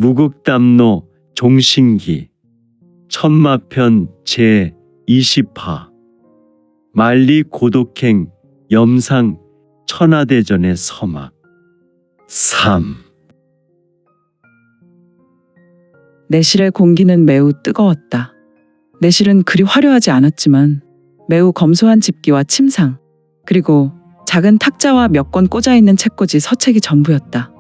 무극담노 종신기 천마편 제20화 만리 고독행 염상 천하대전의 서막 3. 내실의 공기는 매우 뜨거웠다. 내실은 그리 화려하지 않았지만 매우 검소한 집기와 침상, 그리고 작은 탁자와 몇 권 꽂아있는 책꽂이 서책이 전부였다.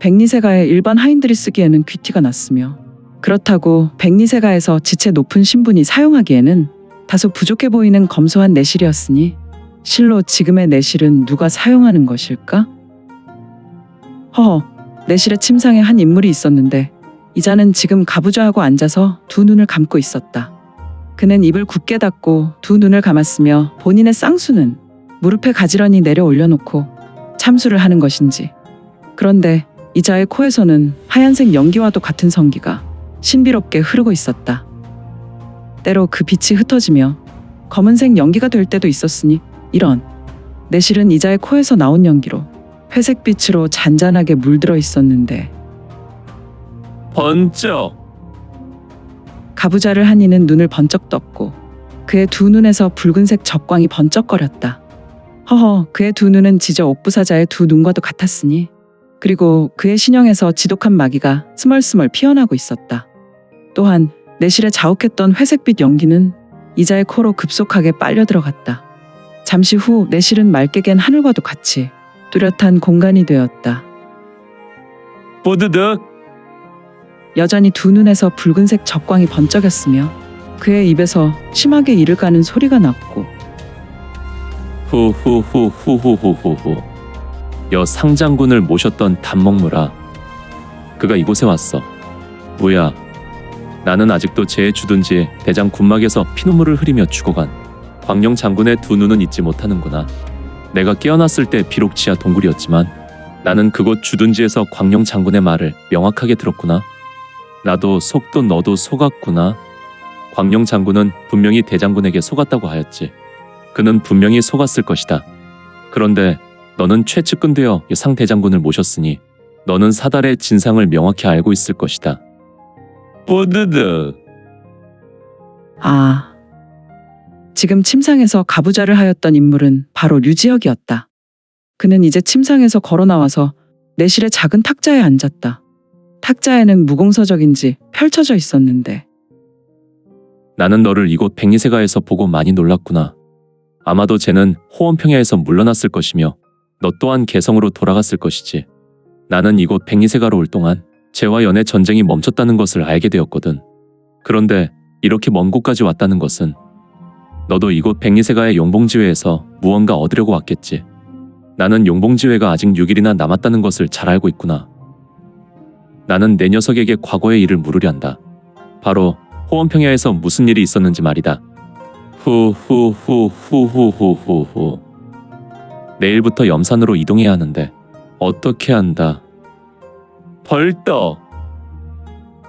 백리세가의 일반 하인들이 쓰기에는 귀티가 났으며, 그렇다고 백리세가에서 지체 높은 신분이 사용하기에는 다소 부족해 보이는 검소한 내실이었으니 실로 지금의 내실은 누가 사용하는 것일까? 허허, 내실의 침상에 한 인물이 있었는데 이자는 지금 가부좌하고 앉아서 두 눈을 감고 있었다. 그는 입을 굳게 닫고 두 눈을 감았으며 본인의 쌍수는 무릎에 가지런히 내려 올려놓고 참수를 하는 것인지. 그런데 이자의 코에서는 하얀색 연기와도 같은 성기가 신비롭게 흐르고 있었다. 때로 그 빛이 흩어지며 검은색 연기가 될 때도 있었으니 이런 내실은 이자의 코에서 나온 연기로 회색빛으로 잔잔하게 물들어 있었는데, 번쩍! 가부좌를 한 이는 눈을 번쩍 떴고 그의 두 눈에서 붉은색 적광이 번쩍거렸다. 허허, 그의 두 눈은 지저 옥부사자의 두 눈과도 같았으니, 그리고 그의 신형에서 지독한 마귀가 스멀스멀 피어나고 있었다. 또한 내실에 자욱했던 회색빛 연기는 이자의 코로 급속하게 빨려 들어갔다. 잠시 후 내실은 맑게 갠 하늘과도 같이 뚜렷한 공간이 되었다. 뽀드득! 여전히 두 눈에서 붉은색 적광이 번쩍였으며 그의 입에서 심하게 이를 까는 소리가 났고, 후후후후후후후. 여 상장군을 모셨던 단먹무라. 그가 이곳에 왔어. 뭐야? 나는 아직도 제 주둔지 대장 군막에서 피눈물을 흐리며 죽어간 광룡 장군의 두 눈은 잊지 못하는구나. 내가 깨어났을 때 비록 지하 동굴이었지만 나는 그곳 주둔지에서 광룡 장군의 말을 명확하게 들었구나. 나도 속도 너도 속았구나. 광룡 장군은 분명히 대장군에게 속았다고 하였지. 그는 분명히 속았을 것이다. 그런데 너는 최측근되어 상 대장군을 모셨으니 너는 사달의 진상을 명확히 알고 있을 것이다. 뽀드득! 아, 지금 침상에서 가부좌를 하였던 인물은 바로 류지혁이었다. 그는 이제 침상에서 걸어 나와서 내실의 작은 탁자에 앉았다. 탁자에는 무공서적인지 펼쳐져 있었는데, 나는 너를 이곳 백리세가에서 보고 많이 놀랐구나. 아마도 쟤는 호원평야에서 물러났을 것이며 너 또한 개성으로 돌아갔을 것이지. 나는 이곳 백리세가로 올 동안 쟤와 연애 전쟁이 멈췄다는 것을 알게 되었거든. 그런데 이렇게 먼 곳까지 왔다는 것은 너도 이곳 백리세가의 용봉지회에서 무언가 얻으려고 왔겠지. 나는 용봉지회가 아직 6일이나 남았다는 것을 잘 알고 있구나. 나는 내 녀석에게 과거의 일을 물으려 한다. 바로 호원평야에서 무슨 일이 있었는지 말이다. 후후후후후후후. 내일부터 염산으로 이동해야 하는데 어떻게 한다. 벌떡!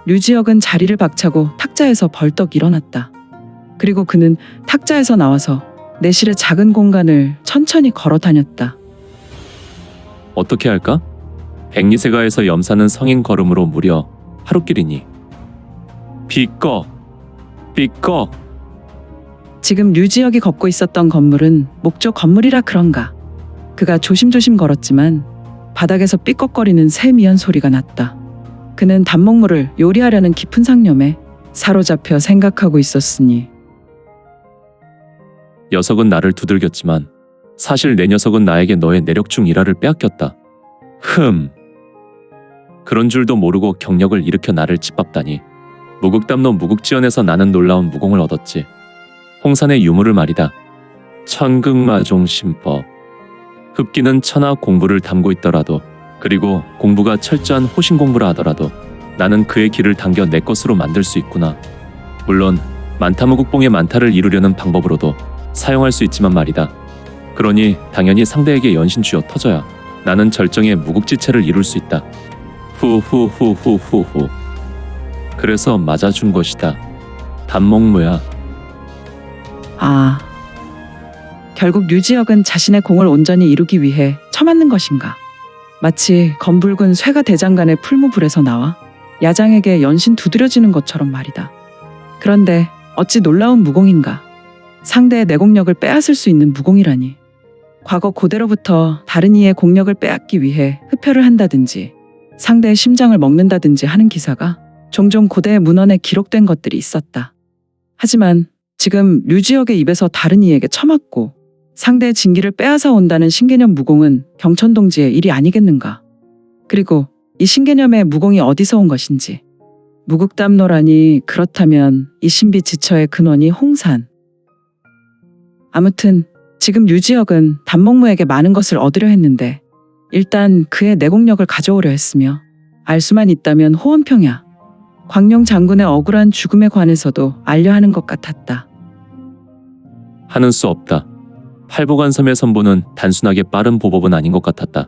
류지혁은 자리를 박차고 탁자에서 벌떡 일어났다. 그리고 그는 탁자에서 나와서 내실의 작은 공간을 천천히 걸어 다녔다. 어떻게 할까? 백리세가에서 염산은 성인 걸음으로 무려 하루길이니. 비꺼! 비꺼! 지금 류지혁이 걷고 있었던 건물은 목조 건물이라 그런가. 그가 조심조심 걸었지만 바닥에서 삐걱거리는 세미한 소리가 났다. 그는 단먹물을 요리하려는 깊은 상념에 사로잡혀 생각하고 있었으니, 녀석은 나를 두들겼지만 사실 내 녀석은 나에게 너의 내력 중 일화를 빼앗겼다. 그런 줄도 모르고 경력을 일으켜 나를 짓밟다니. 무극담로 무극지연에서 나는 놀라운 무공을 얻었지. 홍산의 유물을 말이다. 천극마종신법. 흡기는 천하 공부를 담고 있더라도, 그리고 공부가 철저한 호신 공부라 하더라도 나는 그의 길을 당겨 내 것으로 만들 수 있구나. 물론 만타무극봉의 만타를 이루려는 방법으로도 사용할 수 있지만 말이다. 그러니 당연히 상대에게 연신 쥐어 터져야 나는 절정의 무국지체를 이룰 수 있다. 후후후후후후. 그래서 맞아준 것이다. 단먹무야. 아, 결국 류지혁은 자신의 공을 온전히 이루기 위해 처맞는 것인가. 마치 검붉은 쇠가 대장간의 풀무불에서 나와 야장에게 연신 두드려지는 것처럼 말이다. 그런데 어찌 놀라운 무공인가. 상대의 내공력을 빼앗을 수 있는 무공이라니. 과거 고대로부터 다른 이의 공력을 빼앗기 위해 흡혈을 한다든지 상대의 심장을 먹는다든지 하는 기사가 종종 고대의 문헌에 기록된 것들이 있었다. 하지만 지금 류지역의 입에서 다른 이에게 처맞고 상대의 진기를 빼앗아 온다는 신개념 무공은 경천동지의 일이 아니겠는가. 그리고 이 신개념의 무공이 어디서 온 것인지. 무국담노라니 그렇다면 이 신비 지처의 근원이 홍산. 아무튼 지금 류지역은 단목무에게 많은 것을 얻으려 했는데 일단 그의 내공력을 가져오려 했으며 알 수만 있다면 호원평야, 광룡 장군의 억울한 죽음에 관해서도 알려 하는 것 같았다. 하는 수 없다. 팔보관섬의 선보는 단순하게 빠른 보법은 아닌 것 같았다.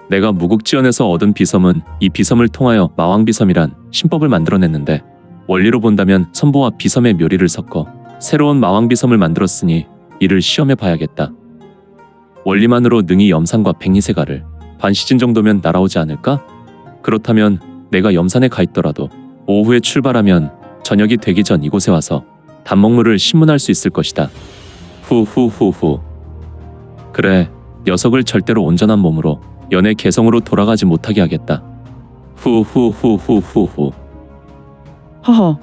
내가 무국지연에서 얻은 비섬은 이 비섬을 통하여 마왕비섬이란 신법을 만들어냈는데 원리로 본다면 선보와 비섬의 묘리를 섞어 새로운 마왕비섬을 만들었으니 이를 시험해 봐야겠다. 원리만으로 능히 염산과 백리세가를 반시즌 정도면 날아오지 않을까? 그렇다면 내가 염산에 가 있더라도 오후에 출발하면 저녁이 되기 전 이곳에 와서 단목물을 신문할 수 있을 것이다. 후후후후. 그래, 녀석을 절대로 온전한 몸으로 연애 개성으로 돌아가지 못하게 하겠다. 후후후후후후. 허허,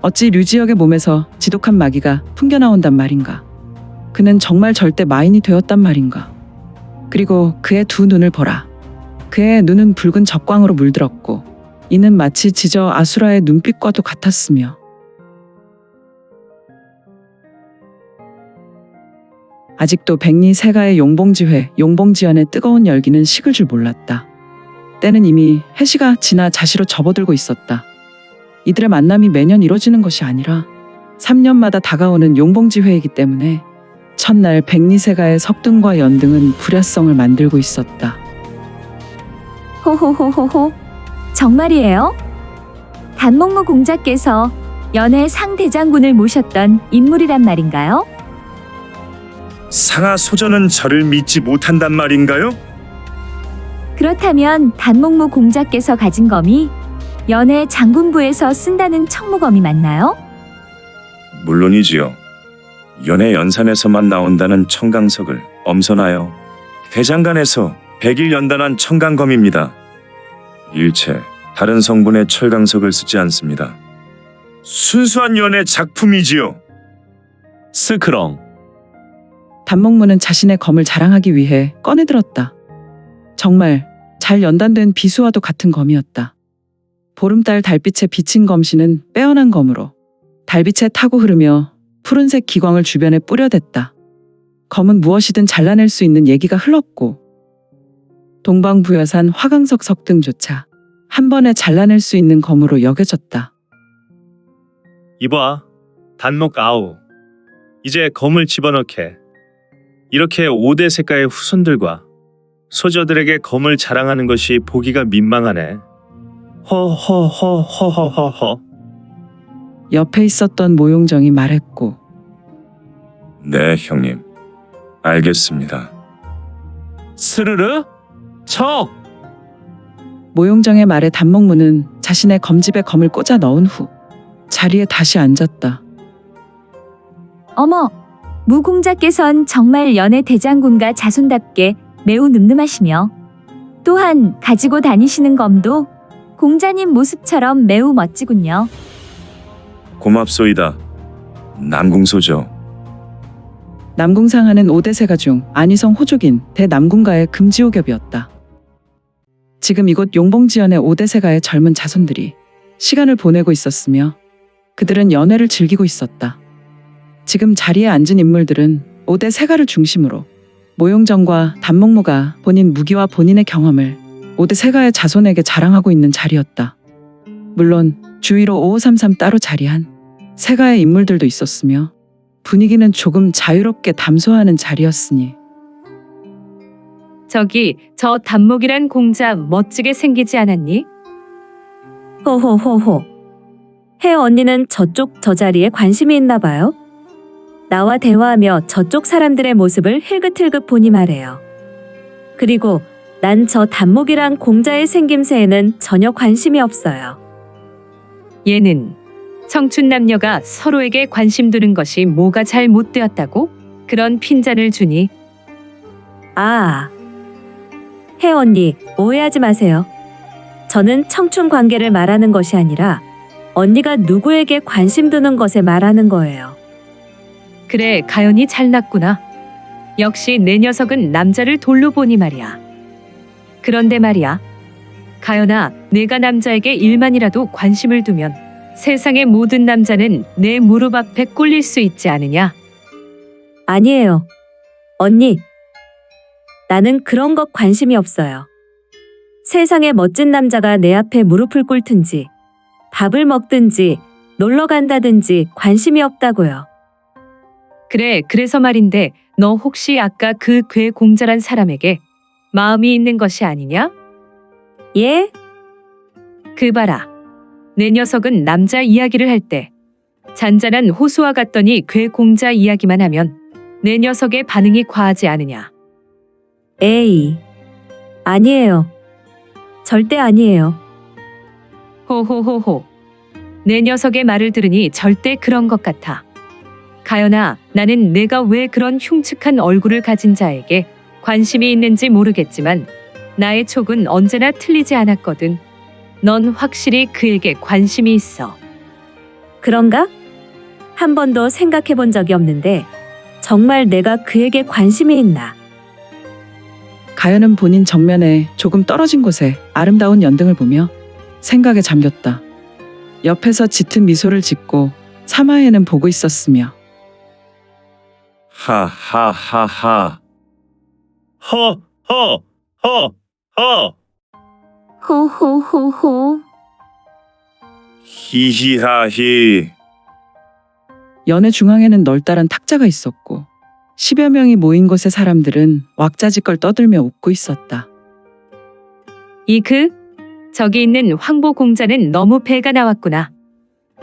어찌 류지역의 몸에서 지독한 마귀가 풍겨나온단 말인가. 그는 정말 절대 마인이 되었단 말인가. 그리고 그의 두 눈을 보라. 그의 눈은 붉은 적광으로 물들었고 이는 마치 지저 아수라의 눈빛과도 같았으며 아직도 백리세가의 용봉지회, 용봉지연의 뜨거운 열기는 식을 줄 몰랐다. 때는 이미 해시가 지나 자시로 접어들고 있었다. 이들의 만남이 매년 이뤄지는 것이 아니라 3년마다 다가오는 용봉지회이기 때문에 첫날 백리세가의 석등과 연등은 불야성을 만들고 있었다. 호호호호호. 정말이에요? 단목무 공자께서 연애 상대장군을 모셨던 인물이란 말인가요? 상하 소전은 저를 믿지 못한단 말인가요? 그렇다면 단목무 공자께서 가진 검이 연애 장군부에서 쓴다는 청무검이 맞나요? 물론이지요. 연해 연산에서만 나온다는 청강석을 엄선하여 대장간에서 100일 연단한 청강검입니다. 일체 다른 성분의 철강석을 쓰지 않습니다. 순수한 연애 작품이지요. 스크렁. 단목무는 자신의 검을 자랑하기 위해 꺼내들었다. 정말 잘 연단된 비수와도 같은 검이었다. 보름달 달빛에 비친 검신은 빼어난 검으로 달빛에 타고 흐르며 푸른색 기광을 주변에 뿌려댔다. 검은 무엇이든 잘라낼 수 있는 얘기가 흘렀고 동방부여산 화강석 석등조차 한 번에 잘라낼 수 있는 검으로 여겨졌다. 이봐, 단목 아우. 이제 검을 집어넣게. 이렇게 5대 색가의 후손들과 소저들에게 검을 자랑하는 것이 보기가 민망하네. 허허허허허허허. 옆에 있었던 모용정이 말했고 네, 형님. 알겠습니다. 스르르? 척! 모용정의 말에 단목무는 자신의 검집에 검을 꽂아 넣은 후 자리에 다시 앉았다. 어머, 무 공자께선 정말 연애 대장군과 자손답게 매우 늠름하시며 또한 가지고 다니시는 검도 공자님 모습처럼 매우 멋지군요. 고맙소이다. 남궁소죠. 남궁상하는 5대 세가 중 안희성 호족인 대남궁가의 금지호겹이었다. 지금 이곳 용봉지연의 5대 세가의 젊은 자손들이 시간을 보내고 있었으며 그들은 연애를 즐기고 있었다. 지금 자리에 앉은 인물들은 5대 세가를 중심으로 모용정과 단목무가 본인 무기와 본인의 경험을 5대 세가의 자손에게 자랑하고 있는 자리였다. 물론 주위로 5533 따로 자리한 세가의 인물들도 있었으며 분위기는 조금 자유롭게 담소하는 자리였으니 저기 저 단목이란 공자 멋지게 생기지 않았니? 호호호호. 혜 언니는 저쪽 저 자리에 관심이 있나 봐요. 나와 대화하며 저쪽 사람들의 모습을 흘긋흘긋 보니 말해요. 그리고 난 저 단목이란 공자의 생김새에는 전혀 관심이 없어요. 얘는 청춘 남녀가 서로에게 관심 두는 것이 뭐가 잘못되었다고 그런 핀잔을 주니 아, 혜 언니, 오해하지 마세요. 저는 청춘 관계를 말하는 것이 아니라 언니가 누구에게 관심 두는 것에 말하는 거예요. 그래 가연이 잘났구나. 역시 내 녀석은 남자를 돌로 보니 말이야. 그런데 말이야. 가연아, 내가 남자에게 일만이라도 관심을 두면 세상의 모든 남자는 내 무릎 앞에 꿀릴 수 있지 않으냐? 아니에요. 언니, 나는 그런 것 관심이 없어요. 세상에 멋진 남자가 내 앞에 무릎을 꿇든지 밥을 먹든지 놀러 간다든지 관심이 없다고요. 그래, 그래서 말인데 너 혹시 아까 그 괴 공자란 사람에게 마음이 있는 것이 아니냐? 예? 그 봐라. 내 녀석은 남자 이야기를 할 때 잔잔한 호수와 같더니 괴 공자 이야기만 하면 내 녀석의 반응이 과하지 않으냐? 에이, 아니에요. 절대 아니에요. 호호호호. 내 녀석의 말을 들으니 절대 그런 것 같아. 가연아, 나는 내가 왜 그런 흉측한 얼굴을 가진 자에게 관심이 있는지 모르겠지만 나의 촉은 언제나 틀리지 않았거든. 넌 확실히 그에게 관심이 있어. 그런가? 한 번도 생각해 본 적이 없는데 정말 내가 그에게 관심이 있나? 가연은 본인 정면에 조금 떨어진 곳에 아름다운 연등을 보며 생각에 잠겼다. 옆에서 짙은 미소를 짓고 사마에는 보고 있었으며 하하하하. 허허허허. 호호호호. 히히하히. 연의 중앙에는 널따란 탁자가 있었고 10여 명이 모인 곳의 사람들은 왁자지껄 떠들며 웃고 있었다. 저기 있는 황보 공자는 너무 배가 나왔구나.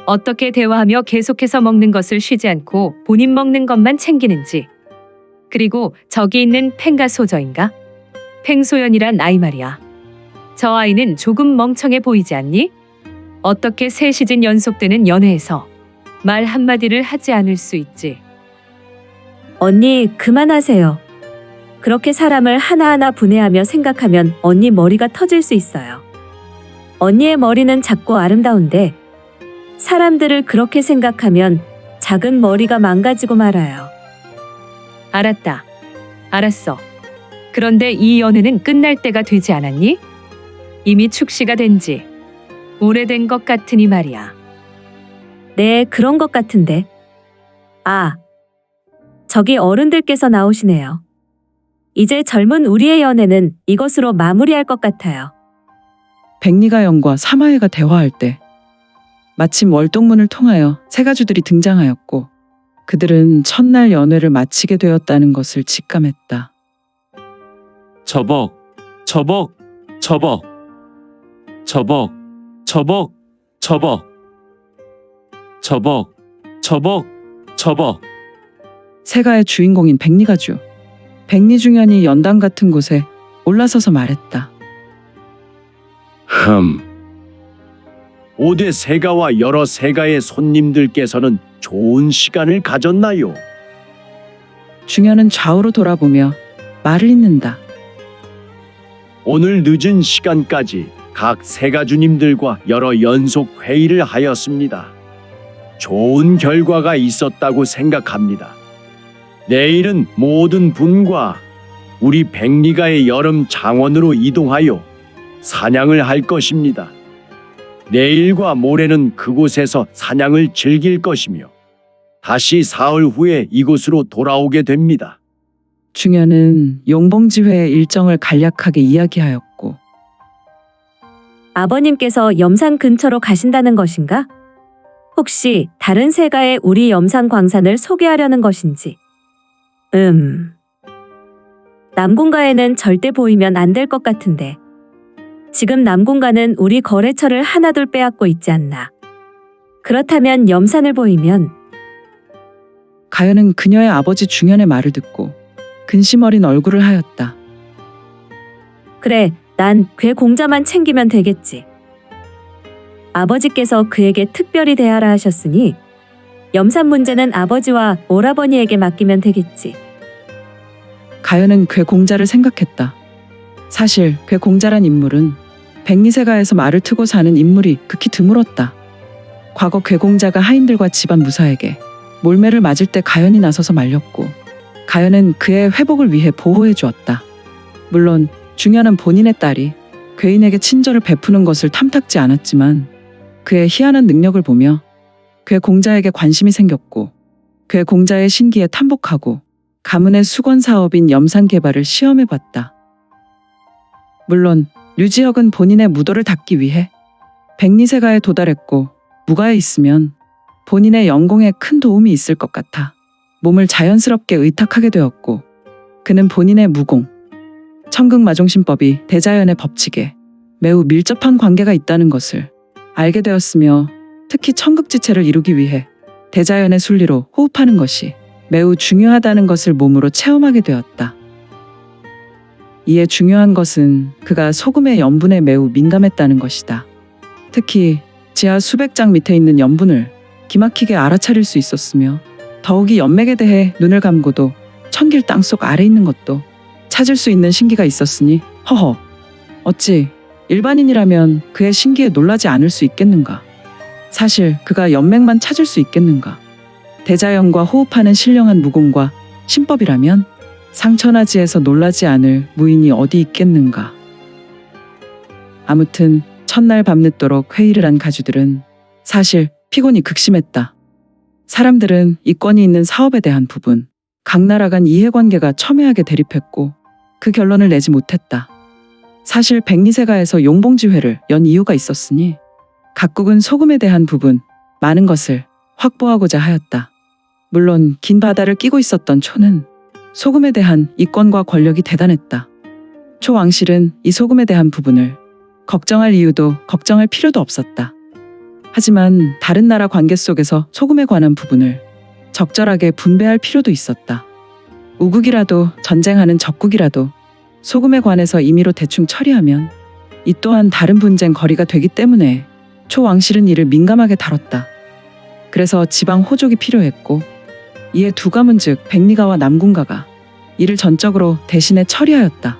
어떻게 대화하며 계속해서 먹는 것을 쉬지 않고 본인 먹는 것만 챙기는지. 그리고 저기 있는 팽가 소저인가? 팽소연이란 아이 말이야. 저 아이는 조금 멍청해 보이지 않니? 어떻게 세 시즌 연속되는 연애에서 말 한마디를 하지 않을 수 있지? 언니, 그만하세요. 그렇게 사람을 하나하나 분해하며 생각하면 언니 머리가 터질 수 있어요. 언니의 머리는 작고 아름다운데 사람들을 그렇게 생각하면 작은 머리가 망가지고 말아요. 알았다. 알았어. 그런데 이 연애는 끝날 때가 되지 않았니? 이미 축시가 된 지 오래된 것 같으니 말이야. 네, 그런 것 같은데. 아, 저기 어른들께서 나오시네요. 이제 젊은 우리의 연애는 이것으로 마무리할 것 같아요. 백리가연과 사마해가 대화할 때 마침 월동문을 통하여 세 가주들이 등장하였고 그들은 첫날 연회를 마치게 되었다는 것을 직감했다. 저벅, 저벅, 저벅, 저벅, 저벅, 저벅, 저벅, 저벅, 저벅. 세가의 주인공인 백리가주. 백리중현이 연당 같은 곳에 올라서서 말했다. 5대 세가와 여러 세가의 손님들께서는 좋은 시간을 가졌나요? 중현은 좌우로 돌아보며 말을 잇는다. 오늘 늦은 시간까지 각 세가주님들과 여러 연속 회의를 하였습니다. 좋은 결과가 있었다고 생각합니다. 내일은 모든 분과 우리 백리가의 여름 장원으로 이동하여 사냥을 할 것입니다. 내일과 모레는 그곳에서 사냥을 즐길 것이며 다시 사흘 후에 이곳으로 돌아오게 됩니다. 중현은 용봉지회의 일정을 간략하게 이야기하였고 아버님께서 염산 근처로 가신다는 것인가? 혹시 다른 세가에 우리 염산 광산을 소개하려는 것인지? 남궁가에는 절대 보이면 안 될 것 같은데. 지금 남궁가는 우리 거래처를 하나둘 빼앗고 있지 않나. 그렇다면 염산을 보이면 가연은 그녀의 아버지 중현의 말을 듣고 근심 어린 얼굴을 하였다. 그래, 난 괴 공자만 챙기면 되겠지. 아버지께서 그에게 특별히 대하라 하셨으니 염산 문제는 아버지와 오라버니에게 맡기면 되겠지. 가연은 괴공자를 생각했다. 사실 괴공자란 인물은 백리세가에서 말을 트고 사는 인물이 극히 드물었다. 과거 괴공자가 하인들과 집안 무사에게 몰매를 맞을 때 가연이 나서서 말렸고 가연은 그의 회복을 위해 보호해 주었다. 물론 중요한 본인의 딸이 괴인에게 친절을 베푸는 것을 탐탁지 않았지만 그의 희한한 능력을 보며 괴공자에게 관심이 생겼고 괴공자의 신기에 탐복하고 가문의 수건 사업인 염산 개발을 시험해봤다. 물론 류지혁은 본인의 무도를 닦기 위해 백리세가에 도달했고 무가에 있으면 본인의 연공에 큰 도움이 있을 것 같아 몸을 자연스럽게 의탁하게 되었고 그는 본인의 무공, 천극마종신법이 대자연의 법칙에 매우 밀접한 관계가 있다는 것을 알게 되었으며 특히 천극지체를 이루기 위해 대자연의 순리로 호흡하는 것이 매우 중요하다는 것을 몸으로 체험하게 되었다. 이에 중요한 것은 그가 소금의 염분에 매우 민감했다는 것이다. 특히 지하 수백 장 밑에 있는 염분을 기막히게 알아차릴 수 있었으며 더욱이 연맥에 대해 눈을 감고도 천길 땅속 아래 있는 것도 찾을 수 있는 신기가 있었으니 허허 어찌 일반인이라면 그의 신기에 놀라지 않을 수 있겠는가. 사실 그가 연맥만 찾을 수 있겠는가. 대자연과 호흡하는 신령한 무공과 신법이라면 상천하지에서 놀라지 않을 무인이 어디 있겠는가. 아무튼 첫날 밤늦도록 회의를 한 가주들은 사실 피곤이 극심했다. 사람들은 이권이 있는 사업에 대한 부분, 각 나라 간 이해관계가 첨예하게 대립했고 그 결론을 내지 못했다. 사실 백리세가에서 용봉지회를 연 이유가 있었으니 각국은 소금에 대한 부분, 많은 것을 확보하고자 하였다. 물론 긴 바다를 끼고 있었던 초는 소금에 대한 이권과 권력이 대단했다. 초 왕실은 이 소금에 대한 부분을 걱정할 이유도 걱정할 필요도 없었다. 하지만 다른 나라 관계 속에서 소금에 관한 부분을 적절하게 분배할 필요도 있었다. 우국이라도 전쟁하는 적국이라도 소금에 관해서 임의로 대충 처리하면 이 또한 다른 분쟁 거리가 되기 때문에 초 왕실은 이를 민감하게 다뤘다. 그래서 지방 호족이 필요했고 이에 두 가문 즉 백리가와 남군가가 이를 전적으로 대신해 처리하였다.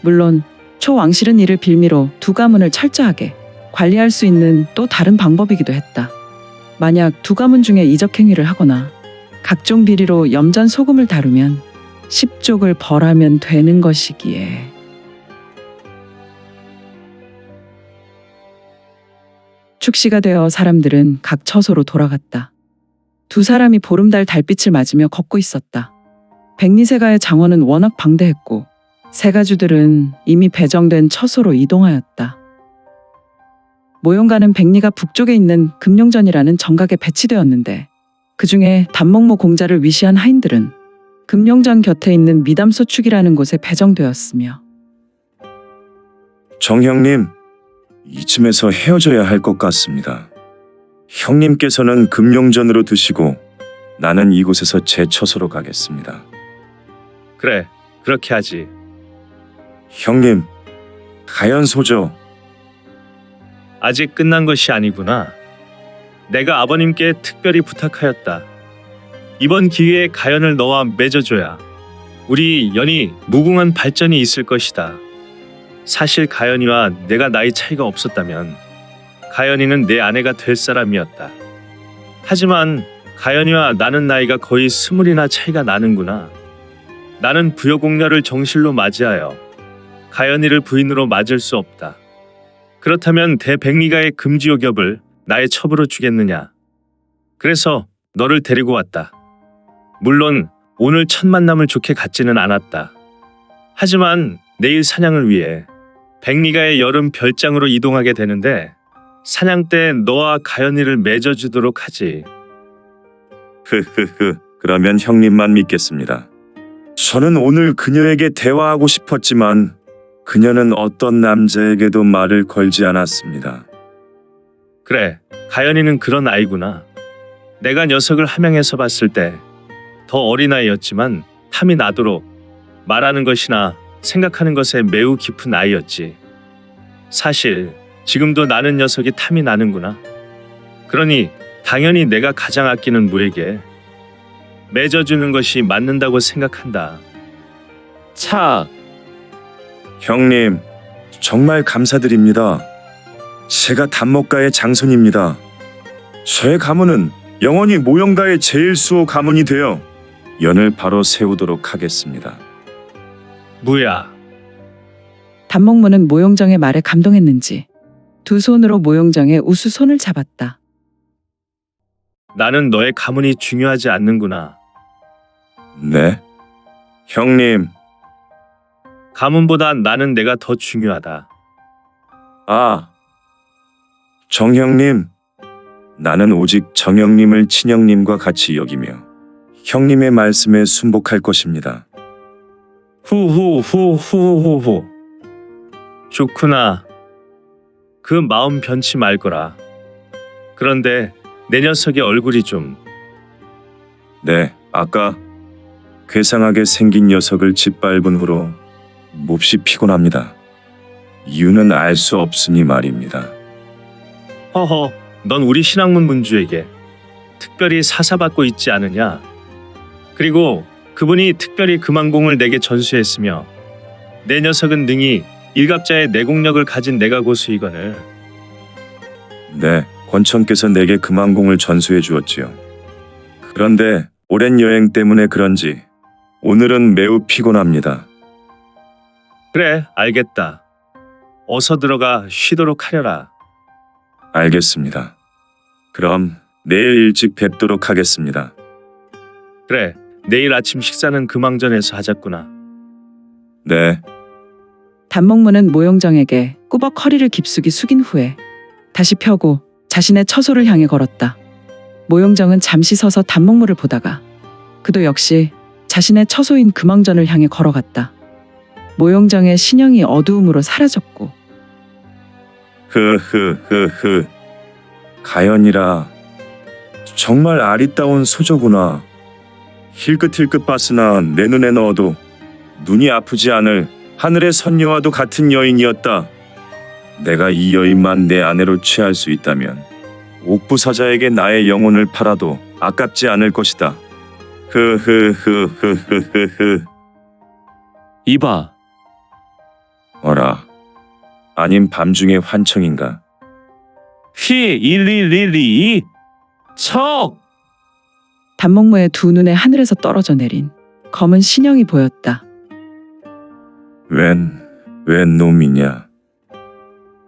물론 초 왕실은 이를 빌미로 두 가문을 철저하게 관리할 수 있는 또 다른 방법이기도 했다. 만약 두 가문 중에 이적행위를 하거나 각종 비리로 염전 소금을 다루면 10족을 벌하면 되는 것이기에. 축시가 되어 사람들은 각 처소로 돌아갔다. 두 사람이 보름달 달빛을 맞으며 걷고 있었다. 백리세가의 장원은 워낙 방대했고 세가주들은 이미 배정된 처소로 이동하였다. 모용가는 백리가 북쪽에 있는 금룡전이라는 정각에 배치되었는데 그 중에 단목모 공자를 위시한 하인들은 금룡전 곁에 있는 미담소축이라는 곳에 배정되었으며 정형님, 이쯤에서 헤어져야 할 것 같습니다. 형님께서는 금룡전으로 드시고 나는 이곳에서 제 처소로 가겠습니다. 그래, 그렇게 하지. 형님, 가연소조. 아직 끝난 것이 아니구나. 내가 아버님께 특별히 부탁하였다. 이번 기회에 가연을 너와 맺어줘야 우리 연이 무궁한 발전이 있을 것이다. 사실 가연이와 내가 나이 차이가 없었다면 가연이는 내 아내가 될 사람이었다. 하지만 가연이와 나는 나이가 거의 20이나 차이가 나는구나. 나는 부여공녀를 정실로 맞이하여 가연이를 부인으로 맞을 수 없다. 그렇다면 대백리가의 금지옥엽을 나의 첩으로 주겠느냐. 그래서 너를 데리고 왔다. 물론 오늘 첫 만남을 좋게 갖지는 않았다. 하지만 내일 사냥을 위해 백리가의 여름 별장으로 이동하게 되는데 사냥 때 너와 가연이를 맺어주도록 하지. 흐흐흐, 그러면 형님만 믿겠습니다. 저는 오늘 그녀에게 대화하고 싶었지만 그녀는 어떤 남자에게도 말을 걸지 않았습니다. 그래, 가연이는 그런 아이구나. 내가 녀석을 함양에서 봤을 때 더 어린아이였지만 탐이 나도록 말하는 것이나 생각하는 것에 매우 깊은 아이였지. 사실 지금도 나는 녀석이 탐이 나는구나. 그러니 당연히 내가 가장 아끼는 무에게 맺어주는 것이 맞는다고 생각한다. 차, 형님, 정말 감사드립니다. 제가 단목가의 장손입니다. 저의 가문은 영원히 모형가의 제일 수호 가문이 되어 연을 바로 세우도록 하겠습니다. 무야, 단목무는 모용정의 말에 감동했는지 두 손으로 모용정의 우수 손을 잡았다. 나는 너의 가문이 중요하지 않는구나. 네? 형님, 가문보다 나는 내가 더 중요하다. 아, 정형님, 나는 오직 정형님을 친형님과 같이 여기며 형님의 말씀에 순복할 것입니다. 후후후후후후. 좋구나. 그 마음 변치 말거라. 그런데 내 녀석의 얼굴이 좀 네, 아까 괴상하게 생긴 녀석을 짓밟은 후로 몹시 피곤합니다. 이유는 알 수 없으니 말입니다. 허허, 넌 우리 신학문 문주에게 특별히 사사받고 있지 않으냐? 그리고 그분이 특별히 금왕공을 내게 전수했으며 내 녀석은 능히 일갑자의 내공력을 가진 내가 고수이거늘. 네, 권천께서 내게 금왕공을 전수해 주었지요. 그런데 오랜 여행 때문에 그런지 오늘은 매우 피곤합니다. 그래, 알겠다. 어서 들어가 쉬도록 하려라. 알겠습니다. 그럼 내일 일찍 뵙도록 하겠습니다. 그래, 내일 아침 식사는 금왕전에서 하자꾸나. 네. 단목무는 모용정에게 꾸벅 허리를 깊숙이 숙인 후에 다시 펴고 자신의 처소를 향해 걸었다. 모용정은 잠시 서서 단목무를 보다가 그도 역시 자신의 처소인 금왕전을 향해 걸어갔다. 모용정의 신형이 어두움으로 사라졌고 흐흐흐흐. 가연이라 정말 아리따운 소저구나. 힐끗힐끗 봤으나 내 눈에 넣어도 눈이 아프지 않을 하늘의 선녀와도 같은 여인이었다. 내가 이 여인만 내 아내로 취할 수 있다면 옥부사자에게 나의 영혼을 팔아도 아깝지 않을 것이다. 흐흐흐흐흐흐흐. 이봐. 어라. 아님 밤중에 환청인가? 휘일리리리 척. 단목무의 두 눈에 하늘에서 떨어져 내린 검은 신형이 보였다. 웬 놈이냐?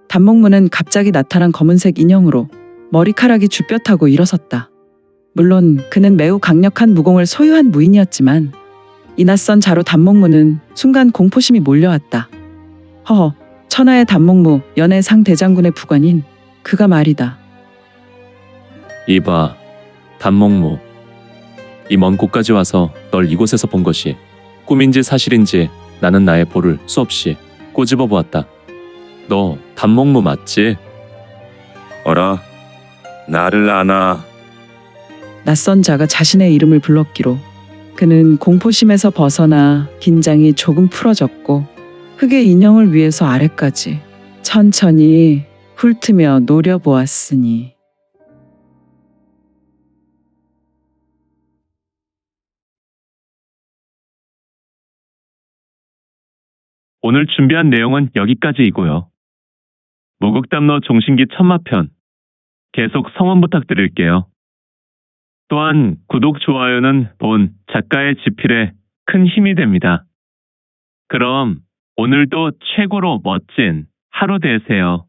단목무는 갑자기 나타난 검은색 인형으로 머리카락이 쭈뼛하고 일어섰다. 물론 그는 매우 강력한 무공을 소유한 무인이었지만 이 낯선 자로 단목무는 순간 공포심이 몰려왔다. 허허, 천하의 단목무 연해상 대장군의 부관인 그가 말이다. 이봐, 단목무. 이 먼 곳까지 와서 널 이곳에서 본 것이 꿈인지 사실인지 나는 나의 볼을 수없이 꼬집어 보았다. 너 단목무 맞지? 어라. 나를 아나. 낯선 자가 자신의 이름을 불렀기로 그는 공포심에서 벗어나 긴장이 조금 풀어졌고 흙의 인형을 위해서 아래까지 천천히 훑으며 노려보았으니 오늘 준비한 내용은 여기까지이고요. 무극담로 종신기 천마편 계속 성원 부탁드릴게요. 또한 구독, 좋아요는 본 작가의 지필에 큰 힘이 됩니다. 그럼 오늘도 최고로 멋진 하루 되세요.